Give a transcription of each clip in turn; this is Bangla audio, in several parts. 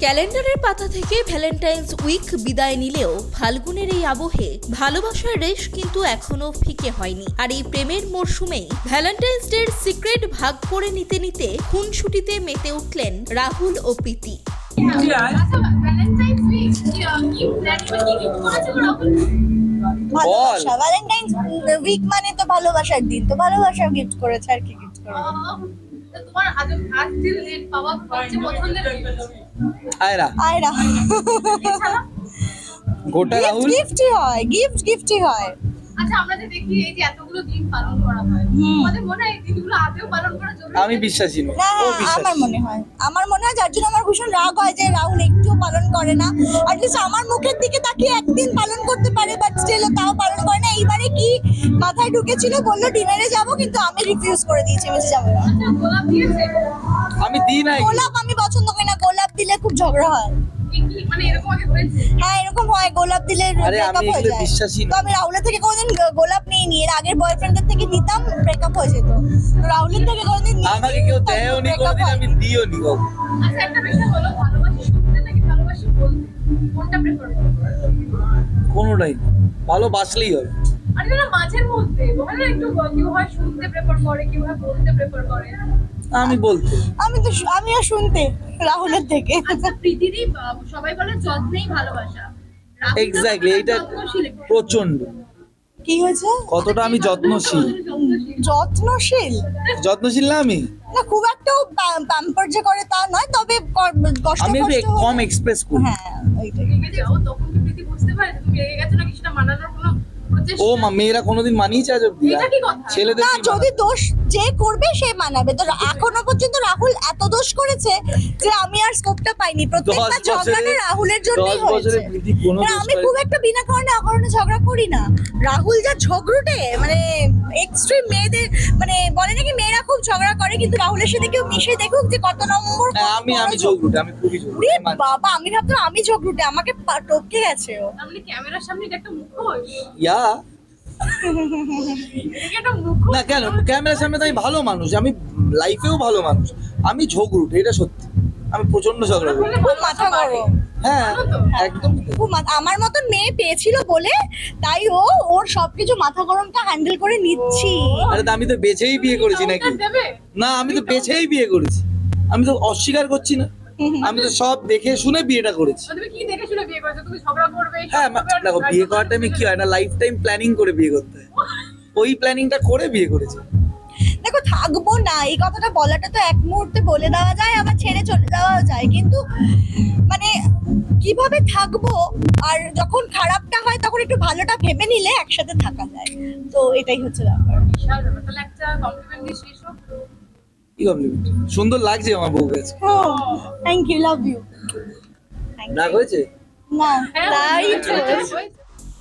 ক্যালেন্ডারের পাতা থেকে ভ্যালেন্টাইন্স উইক বিদায় নিলেও ফাল্গুনের এই আবহে ভালোবাসার রেশ কিন্তু এখনো ফিকে হয়নি। আর এই প্রেমের মরশুমেই ভ্যালেন্টাইন্স ডের সিক্রেট ভাগ করে নিতে নিতে খুনসুটিতে মেতে উঠলেন রাহুল ও প্রীতি। ভালোবাসা ভ্যালেন্টাইন্স উইক মানে তো ভালোবাসার দিন, তো ভালোবাসার গিফট করেছে, আর কি গিফট করবে। তোমার আজ দিল লেট পাওয়া সবচেয়ে পছন্দের আয়রা আয়রা গোটা রাহুল গিফটই হয়, গিফটই হয়। আচ্ছা, আমরা যে দেখি এই যে এতগুলো দিন পালন করা হয়, আমাদের মনে হয় এই দিনগুলো আদেও পালন করা জরুরি? আমি বিশ্বাসী নই। না, ও বিশ্বাসী। আমার মনে হয় যার জন্য আমার ভীষণ রাগ হয় যে রাহুল একটু পালন করে না। অ্যাটলিস্ট আমার মুখের দিকে তাকিয়ে একদিন পালন করতে পারে, বাট স্টিল তাও পালন করে না। এইবারে কি মাথায় ঢুকেছিল, বললো ডিনারে যাব, কিন্তু আমি রিফিউজ করে দিয়েছি, আমি যাবো না। আচ্ছা, গোলাপ দিয়েছে? আমি দিই নাই। গোলাপ আমি পছন্দ করি না, গোলাপ দিলে খুব ঝগড়া হয়। কি মানে এরকম আগে হয়েছে? হ্যাঁ, এরকম হয়, গোলাপ দিলে আরে ব্রেকআপ আমি হয়ে এগুলো যায়। বিশ্বাসী তো নই। আমি রাহুলের থেকে কোনোদিন গোলাপ নিইনি, এর আগের বয়ফ্রেন্ডের থেকে নিতাম, ব্রেকআপ হয়ে যেত। তো রাহুলের থেকে কোনোদিন নিইনি, আমাকে কেউ দেয়ও নি breakup কোনোদিন, আমি হয়নি। দিও নি কখনো। আচ্ছা, একটা বিষয় হলো, ভালোবাসি শুনতে নাকি ভালোবাসি বলতে, কোনটা প্রেফার করো? কোনোটাই না। ভালোবাসলেই হবে। আরে না, মাঝের মধ্যে বলে না, একটু কেউ হয় শুনতে প্রেফার করে, কেউ হয় বলতে প্রেফার করে। আমি বলতে আমিও শুনতে রাহুলের থেকে। আচ্ছা, প্রীতিদি সবাই বলে যত্নেই ভালোবাসা। রাহুল এক্স্যাক্টলি, তো এইটা যত্নশীল। প্রচন্ড। কি হয়েছে? কতটা আমি যত্নশীল। যত্নশীল না আমি। না, খুব একটাও প্যাম্পার যে করে তা নয়, তবে কষ্ট আমি একটু কষ্ট কম এক্সপ্রেস করি। হ্যাঁ, ওইটাই। রেগে যাও, তখন কি প্রীতি বুঝতে পারে যে তুমি রেগে গেছো, নাকি সেটা মানানোর কোনো ও প্রচেষ্টা? মেয়েরা কোনোদিন মানিয়েছে আজ অব্দি? এটা কি কথা? ছেলেদের না, কি যদি দোষ যে করবে সে মানাবে। তো এখনো পর্যন্ত রাহুল এত দোষ করেছে যে আমি আর স্কোপটা পাইনি। প্রত্যেকটা 10 বছরে- ঝগড়াটা রাহুলের জন্যই 10 বছরে হয়েছে। প্রীতি কোনো না, দোষ আমি করেনি। খুব একটা বিনা কারণে অকারণে ঝগড়া করি না। রাহুল যা ঝগড়ুটে, মানে এক্সট্রিম। মেয়েদের মানে বলে নাকি মেয়েরা খুব ঝগড়া করে, কিন্তু রাহুলের সাথে কেউ মিশে দেখুক যে কত নম্বর। হ্যাঁ, আমি ঝগড়ুটে, আমি খুবই ঝগড়ুটে। ওরে বাবা, আমি ভাবতাম আমি ঝগড়ুটে, আমাকে টপকে গেছে ও। তার মানে ক্যামেরার সামনে এটা একটা মুখোশ, ইয়া এটা একটা মুখোশ। না, কেন ক্যামেরার সামনে তো আমি ভালো মানুষ, আমি লাইফেও ভালো মানুষ। আমি ঝগড়ুটে, এটা সত্যি। আমি প্রচন্ড ঝগড়া করি। খুব মাথা গরম। হ্যাঁ, একদম। আমার মতন মেয়ে পেয়েছিল বলে তাই ওর সবকিছু মাথা গরমটা হ্যান্ডেল করে নিচ্ছি। আরে তা আমি তো বেছেই বিয়ে করেছি নাকি? দেবে? না, আমি তো বেছেই বিয়ে করেছি। আমি তো অস্বীকার করছি না। আমি তো সব দেখে শুনে বিয়েটা করেছি। তুমি কি দেখে শুনে বিয়ে করেছো? তুমি ঝগড়া করবে? হ্যাঁ, দেখো, বিয়ে করার টাইমে কি হয় না, লাইফ টাইম প্ল্যানিং করে বিয়ে করতে হয়। ওই প্ল্যানিংটা করে বিয়ে করেছি। দেখো, থাকবো না এই কথাটা বলাটা তো এক মুহূর্তে বলে দেওয়া যায়, আবার ছেড়ে চলে যাওয়া যায়, কিন্তু মানে কিভাবে থাকবো, আর যখন খারাপটা হয় তখন একটু ভালোটা ভেবে নিলে একসাথে থাকা যায়। তো এটাই হচ্ছে ব্যাপার। বিশাল ব্যাপার। তাহলে একটা কমপ্লিমেন্ট দিয়ে শেষ হোক। কি কমপ্লিমেন্ট? সুন্দর লাগছে আমার বউ কাছে। Thank you, love you. রাগ হয়েছে? না, হ্যাঁ, রাইট। হয়েছে।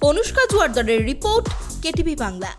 অনুষ্কা জুয়ারদারের রিপোর্ট, কেটিভি বাংলা।